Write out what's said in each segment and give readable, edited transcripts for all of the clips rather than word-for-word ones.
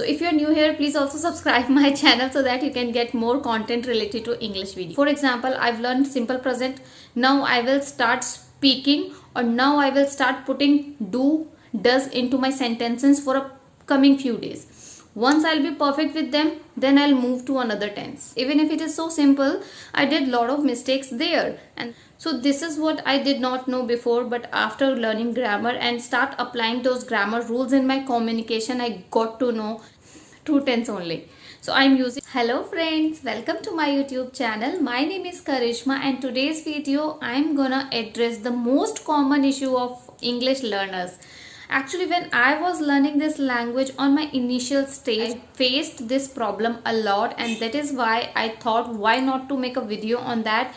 So if you're new here, please also subscribe my channel so that you can get more content related to English video. For example, I've learned simple present. Now I will start speaking, or now I will start putting do, does into my sentences for a coming few days. Once I'll be perfect with them, then I'll move to another tense. Even if it is so simple, I did lot of mistakes there. And so this is what I did not know before, but after learning grammar and start applying those grammar rules in my communication, I got to know two tense only. So I'm using. Hello friends, welcome to my YouTube channel. My name is Karishma, and today's video I'm gonna address the most common issue of English learners. Actually, when I was learning this language on my initial stage, I faced this problem a lot, and that is why I thought why not to make a video on that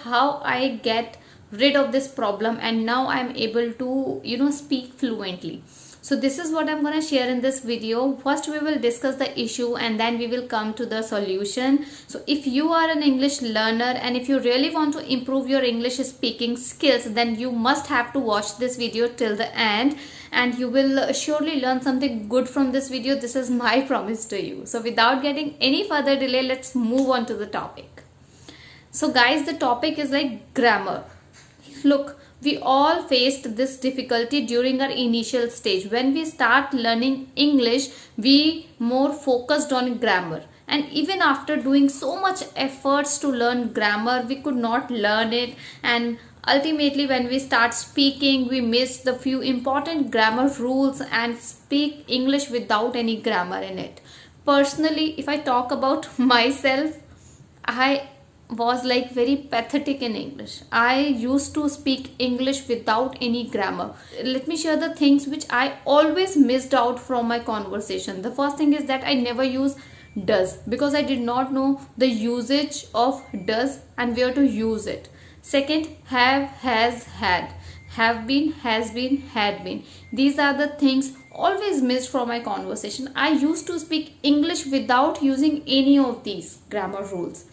how I get rid of this problem, and now I'm able to speak fluently. So this is what I'm going to share in this video. First we will discuss the issue and then we will come to the solution. So if you are an English learner and if you really want to improve your English speaking skills, then you must have to watch this video till the end, and you will surely learn something good from this video. This is my promise to you. So without getting any further delay, let's move on to the topic. So guys, the topic is like grammar. Look, we all faced this difficulty during our initial stage. When we start learning English, we more focused on grammar. And even after doing so much efforts to learn grammar, we could not learn it. And ultimately, when we start speaking, we miss the few important grammar rules and speak English without any grammar in it. Personally, if I talk about myself, I was like very pathetic in English. I used to speak English without any grammar. Let me share the things which I always missed out from my conversation. The first thing is that I never use does because I did not know the usage of does and where to use it. Second, have, has, had. Have been, has been, had been. These are the things always missed from my conversation. I used to speak English without using any of these grammar rules.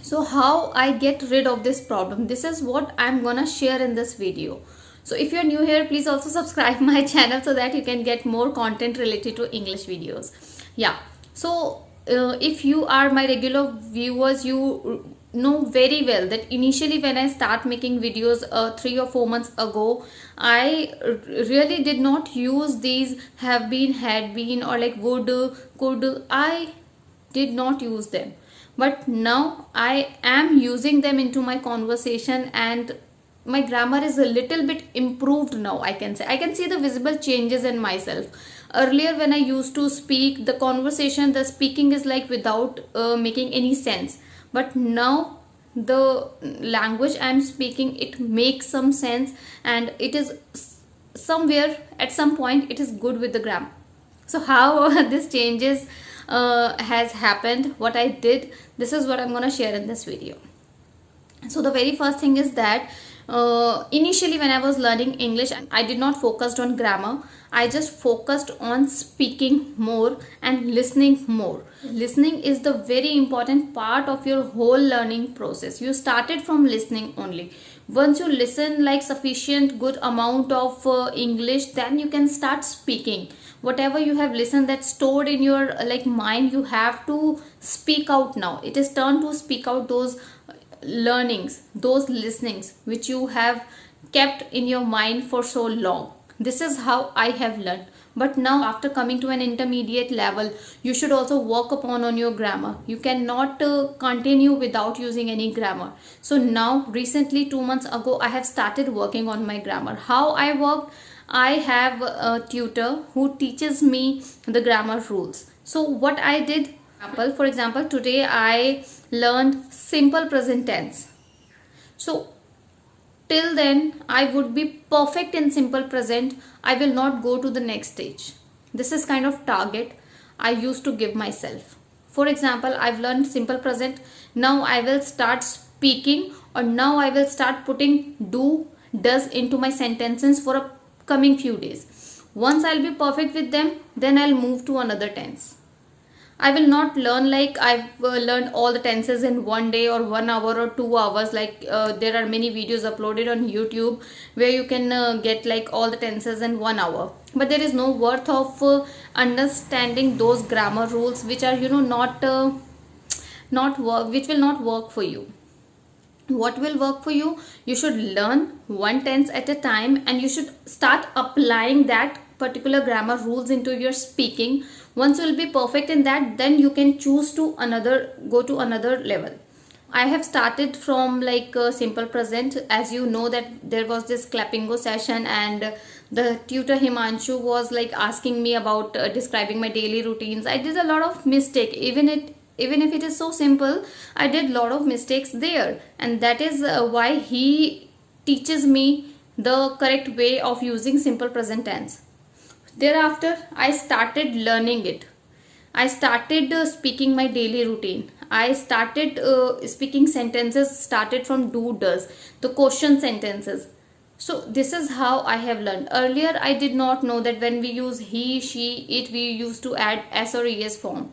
So how I get rid of this problem, this is what I'm gonna share in this video. So if you're new here, please also subscribe my channel so that you can get more content related to English videos. Yeah, so if you are my regular viewers, you know very well that initially when I start making videos 3 or 4 months ago, I really did not use these have been, had been, or like would, could. I did not use them. But now I am using them into my conversation and my grammar is a little bit improved now, I can say. I can see the visible changes in myself. Earlier when I used to speak, the conversation, the speaking is like without making any sense. But now the language I am speaking, it makes some sense, and it is somewhere at some point it is good with the grammar. So how this changes has happened, what I did, this is what I'm gonna share in this video. So the very first thing is that initially when I was learning English, I did not focus on grammar. I just focused on speaking more and listening more. Listening is the very important part of your whole learning process. You started from listening only. Once you listen like sufficient good amount of English, then you can start speaking. Whatever you have listened, that's stored in your mind, you have to speak out now. It is turn to speak out those learnings, those listenings which you have kept in your mind for so long. This is how I have learned. But now after coming to an intermediate level, you should also work upon on your grammar. You cannot continue without using any grammar. So now recently 2 months ago, I have started working on my grammar. How I work? I have a tutor who teaches me the grammar rules. So what I did, for example, today I learned simple present tense. So till then I would be perfect in simple present. I will not go to the next stage. This is kind of target I used to give myself. For example, I've learned simple present. Now I will start speaking, or now I will start putting do, does into my sentences for a coming few days. Once I'll be perfect with them, then I'll move to another tense. I will not learn like I've learned all the tenses in 1 day or 1 hour or 2 hours. Like there are many videos uploaded on YouTube where you can get like all the tenses in 1 hour. but there is no worth of understanding those grammar rules which are not work, which will not work for you. What will work for you? You should learn one tense at a time, and you should start applying that particular grammar rules into your speaking. Once you will be perfect in that, then you can choose to go to another level. I have started from like simple present. As you know that there was this clappingo session, and the tutor Himanshu was like asking me about describing my daily routines. I did a lot of mistake, even if it is so simple. I did a lot of mistakes there, and that is why he teaches me the correct way of using simple present tense. Thereafter I started learning it. I started speaking my daily routine. I started speaking sentences started from do, does, the question sentences. So this is how I have learned. Earlier I did not know that when we use he, she, it, we used to add s or es form.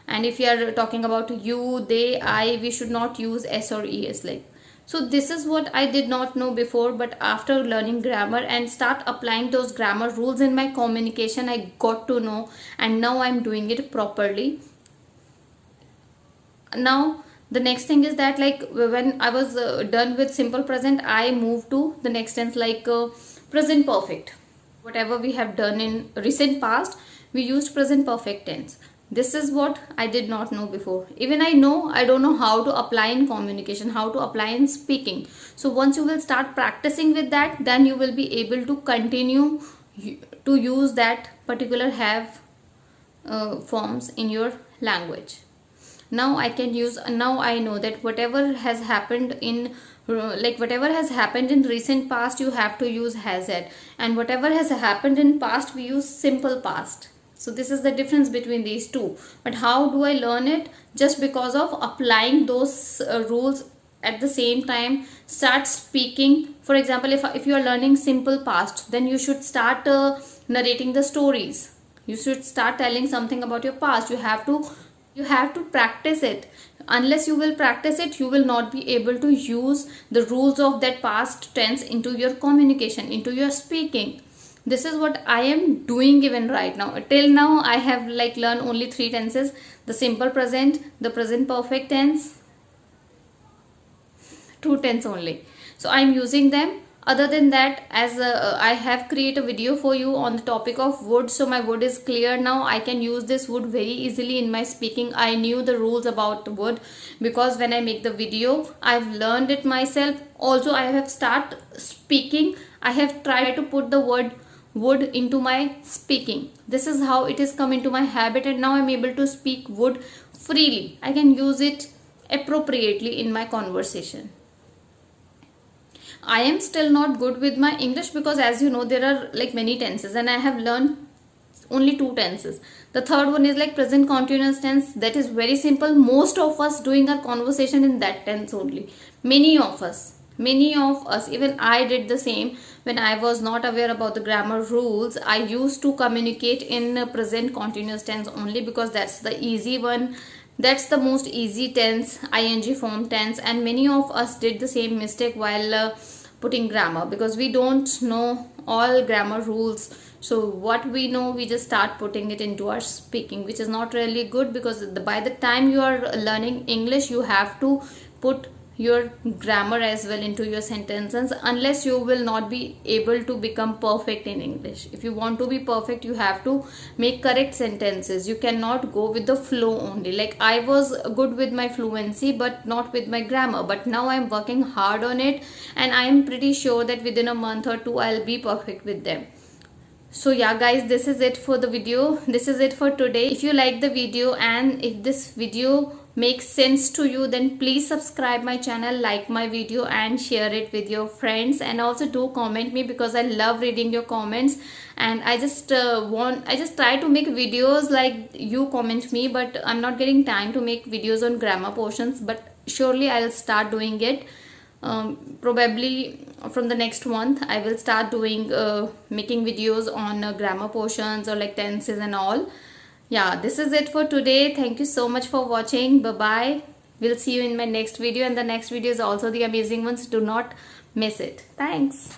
And if we are talking about you, they, I, we should not use s or es like. So this is what I did not know before, but after learning grammar and start applying those grammar rules in my communication, I got to know, and now I'm doing it properly. Now the next thing is that like when I was done with simple present, I moved to the next tense like present perfect. Whatever we have done in recent past, we used present perfect tense. This is what I did not know before. Even I don't know how to apply in communication, how to apply in speaking. So once you will start practicing with that, then you will be able to continue to use that particular have forms in your language. Now I can use, now I know that whatever has happened in whatever has happened in recent past, you have to use has had, and whatever has happened in past, we use simple past. So this is the difference between these two. But how do I learn it? Just because of applying those rules at the same time. Start speaking. For example, if you are learning simple past, then you should start narrating the stories. You should start telling something about your past. You have to practice it. Unless you will practice it, you will not be able to use the rules of that past tense into your communication, into your speaking. This is what I am doing even right now. Till now I have like learned only 3 tenses: the simple present, the present perfect tense, 2 tense only. So I am using them. Other than that, as I have created a video for you on the topic of would, so my would is clear now. I can use this would very easily in my speaking. I knew the rules about would because when I make the video, I've learned it myself. Also, I have started speaking. I have tried to put the word would into my speaking. This is how it is come into my habit, and now I'm able to speak would freely. I can use it appropriately in my conversation. I am still not good with my English because, as you know, there are like many tenses, and I have learned only 2 tenses. The third one is like present continuous tense. That is very simple. Most of us doing our conversation in that tense only. Many of us, even I did the same. When I was not aware about the grammar rules, I used to communicate in present continuous tense only because that's the easy one. That's the most easy tense, ing form tense, and many of us did the same mistake while putting grammar because we don't know all grammar rules. So what we know, we just start putting it into our speaking, which is not really good because by the time you are learning English, you have to put your grammar as well into your sentences, unless you will not be able to become perfect in English. If you want to be perfect, you have to make correct sentences. You cannot go with the flow only. Like I was good with my fluency but not with my grammar, but now I'm working hard on it, and I am pretty sure that within a month or 2 I'll be perfect with them. So yeah guys, this is it for the video. This is it for today. If you like the video and if this video makes sense to you, then please subscribe my channel, like my video, and share it with your friends. And also do comment me because I love reading your comments, and I just try to make videos like you comment me, but I'm not getting time to make videos on grammar portions, but surely I'll start doing it. Probably from the next month I will start doing making videos on grammar portions or like tenses and all. Yeah, this is it for today. Thank you so much for watching. Bye bye. We'll see you in my next video, and the next video is also the amazing ones. Do not miss it. Thanks.